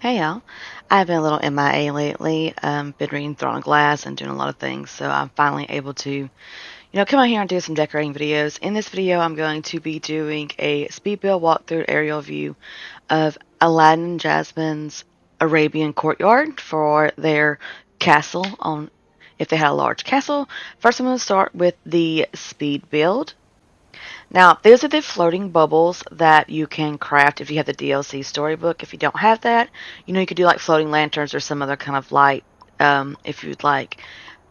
Hey y'all, I've been a little MIA lately. Been reading Throne of Glass and doing a lot of things, so I'm finally able to, come out here and do some decorating videos. In this video, I'm going to be doing a speed build walkthrough aerial view of Aladdin and Jasmine's Arabian courtyard for their castle on, if they had a large castle. First, I'm going to start with the speed build. Now, those are the floating bubbles that you can craft if you have the DLC storybook. If you don't have that, you could do like floating lanterns or some other kind of light if you'd like.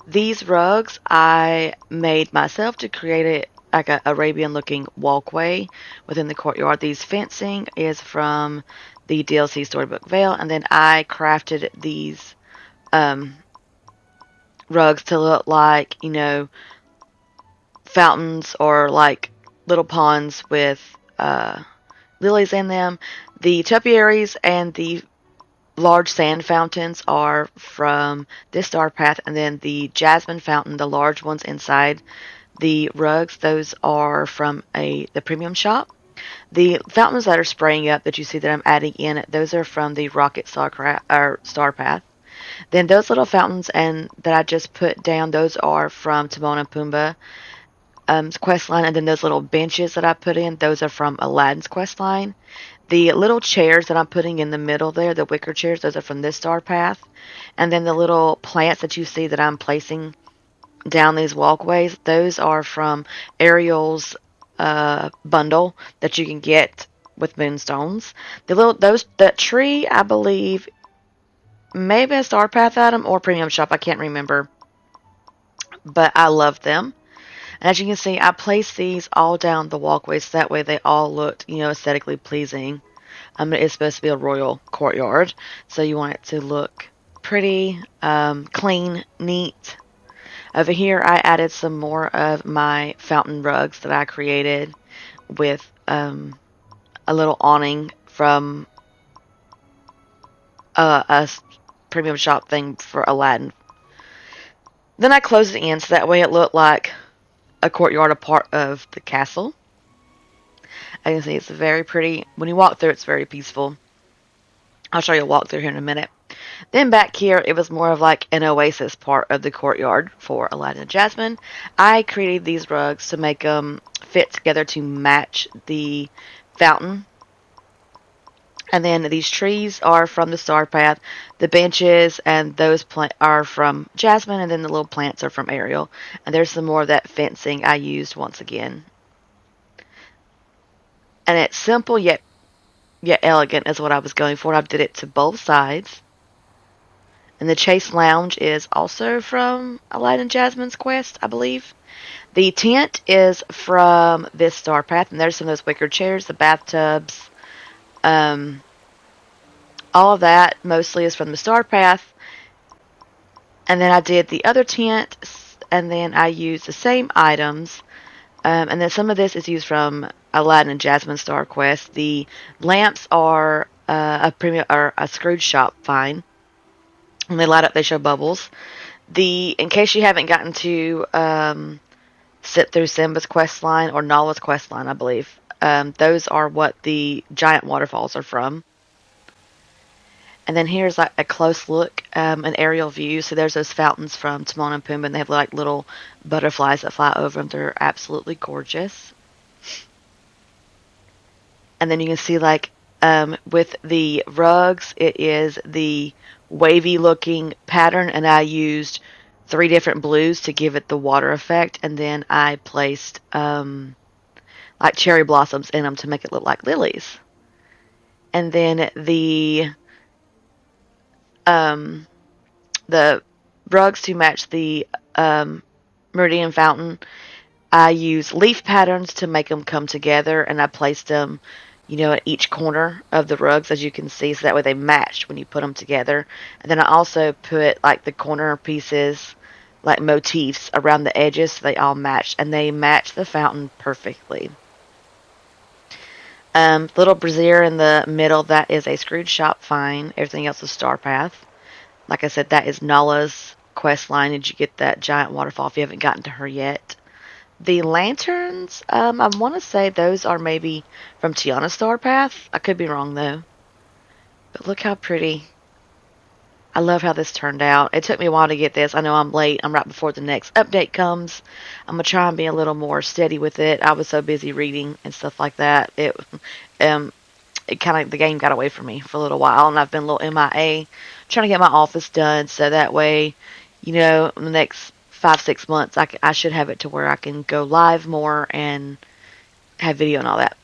These rugs I made myself to create it like a Arabian looking walkway within the courtyard. These fencing is from the DLC storybook veil, and then I crafted these um, rugs to look like, fountains or like little ponds with lilies in them. The topiaries and the large sand fountains are from this star path, and then the jasmine fountain, the large ones inside the rugs, those are from the premium shop. The fountains that are spraying up that you see that I'm adding in, those are from the rocket star path. Then those little fountains and that I just put down, those are from Timon and Pumbaa quest line, and then those little benches that I put in, those are from Aladdin's quest line. The little chairs that I'm putting in the middle there, the wicker chairs, those are from this star path. And then the little plants that you see that I'm placing down these walkways, those are from Ariel's bundle that you can get with moonstones. That tree, I believe, maybe a star path item or premium shop, I can't remember. But I love them. And as you can see, I placed these all down the walkways so that way they all looked, aesthetically pleasing. It's supposed to be a royal courtyard, so you want it to look pretty, clean, neat. Over here, I added some more of my fountain rugs that I created with a little awning from a premium shop thing for Aladdin. Then I closed it in so that way it looked like a courtyard, a part of the castle. I can see it's very pretty. When you walk through, it's very peaceful. I'll show you a walkthrough here in a minute. Then back here, it was more of like an oasis part of the courtyard for Aladdin and Jasmine. I created these rugs to make them fit together to match the fountain. And then these trees are from the star path. The benches and those are from Jasmine, and then the little plants are from Ariel. And there's some more of that fencing I used once again. And it's simple yet elegant is what I was going for. I did it to both sides. And the Chase Lounge is also from Aladdin and Jasmine's quest, I believe. The tent is from this star path, and there's some of those wicker chairs, the bathtubs. All of that mostly is from the star path. And then I did the other tent, and then I used the same items. And then some of this is used from Aladdin and Jasmine Star Quest. The lamps are a premium or a Scrooge shop find. When they light up, they show bubbles. In case you haven't gotten to sit through Simba's quest line or Nala's quest line, I believe, those are what the giant waterfalls are from. And then here's like a close look, an aerial view. So there's those fountains from Timon and Pumbaa, and they have like little butterflies that fly over them. They're absolutely gorgeous. And then you can see like with the rugs, it is the wavy looking pattern, and I used 3 different blues to give it the water effect, and then I placed like cherry blossoms in them to make it look like lilies. And then the rugs to match the meridian fountain, I use leaf patterns to make them come together, and I placed them, at each corner of the rugs, as you can see, so that way they match when you put them together. And then I also put like the corner pieces, like motifs around the edges, so they all matched, and they match the fountain perfectly. Little brazier in the middle, that is a Scrooge shop find. Everything else is Star Path. Like I said, that is Nala's quest line. Did you get that giant waterfall if you haven't gotten to her yet? The lanterns, I want to say those are maybe from Tiana's Star Path. I could be wrong, though. But look how pretty. I love how this turned out. It took me a while to get this. I know I'm late. I'm right before the next update comes. I'm gonna try and be a little more steady with it. I was so busy reading and stuff like that. Um, it kind of the game got away from me for a little while, and I've been a little MIA, trying to get my office done so that way, in the next 5 6 months, I should have it to where I can go live more and have video and all that.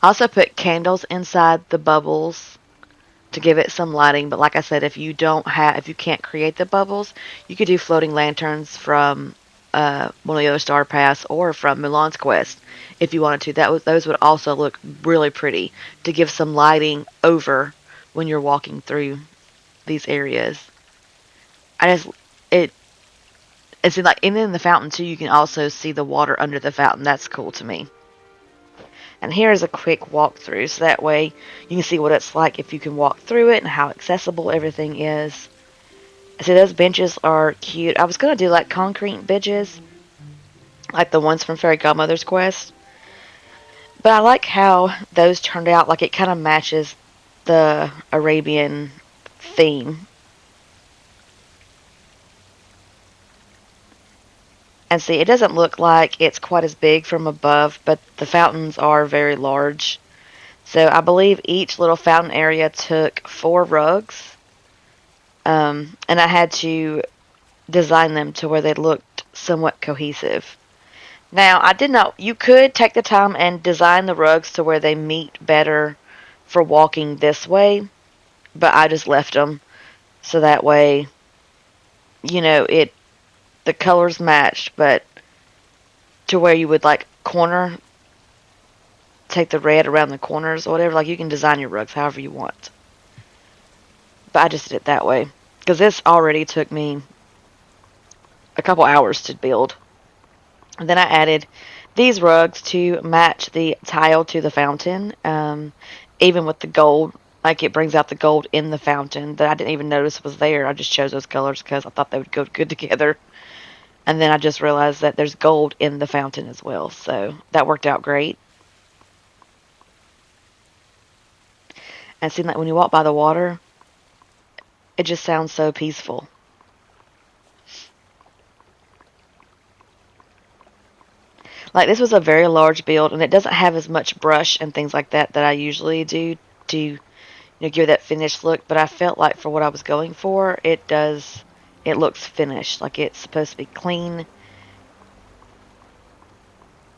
I also put candles inside the bubbles to give it some lighting. But like I said, if you can't create the bubbles, you could do floating lanterns from one of the other Star Pass or from Mulan's Quest if you wanted to. Those would also look really pretty to give some lighting over when you're walking through these areas. I just it it's like and then in the fountain too. You can also see the water under the fountain. That's cool to me. And here's a quick walkthrough, so that way you can see what it's like if you can walk through it and how accessible everything is. See, those benches are cute. I was going to do like concrete benches, like the ones from Fairy Godmother's Quest. But I like how those turned out. Like it kind of matches the Arabian theme. And see, it doesn't look like it's quite as big from above, but the fountains are very large. So I believe each little fountain area took 4 rugs. And I had to design them to where they looked somewhat cohesive. Now, I did not. You could take the time and design the rugs to where they meet better for walking this way, but I just left them so that way, it the colors matched, but to where you would like take the red around the corners or whatever. Like you can design your rugs however you want, but I just did it that way because this already took me a couple hours to build. And then I added these rugs to match the tile to the fountain. Even with the gold, like it brings out the gold in the fountain that I didn't even notice was there. I just chose those colors because I thought they would go good together. And then I just realized that there's gold in the fountain as well. So that worked out great. And seeing that when you walk by the water, it just sounds so peaceful. Like this was a very large build, and it doesn't have as much brush and things like that I usually do to give that finished look. But I felt like for what I was going for, it does. It looks finished, like it's supposed to be clean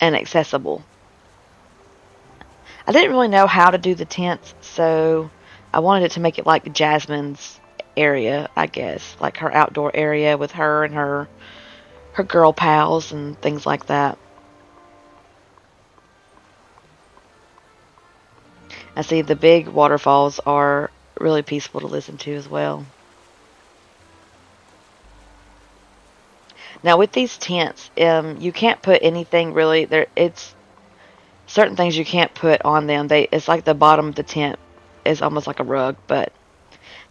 and accessible. I didn't really know how to do the tents, so I wanted it to make it like Jasmine's area, I guess, like her outdoor area with her and her girl pals and things like that. I see the big waterfalls are really peaceful to listen to as well. Now with these tents, you can't put anything really there. It's certain things you can't put on them. It's like the bottom of the tent is almost like a rug. But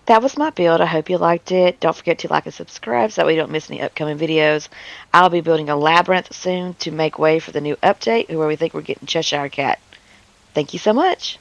that was my build. I hope you liked it. Don't forget to like and subscribe so that we don't miss any upcoming videos. I'll be building a labyrinth soon to make way for the new update where we think we're getting Cheshire Cat. Thank you so much.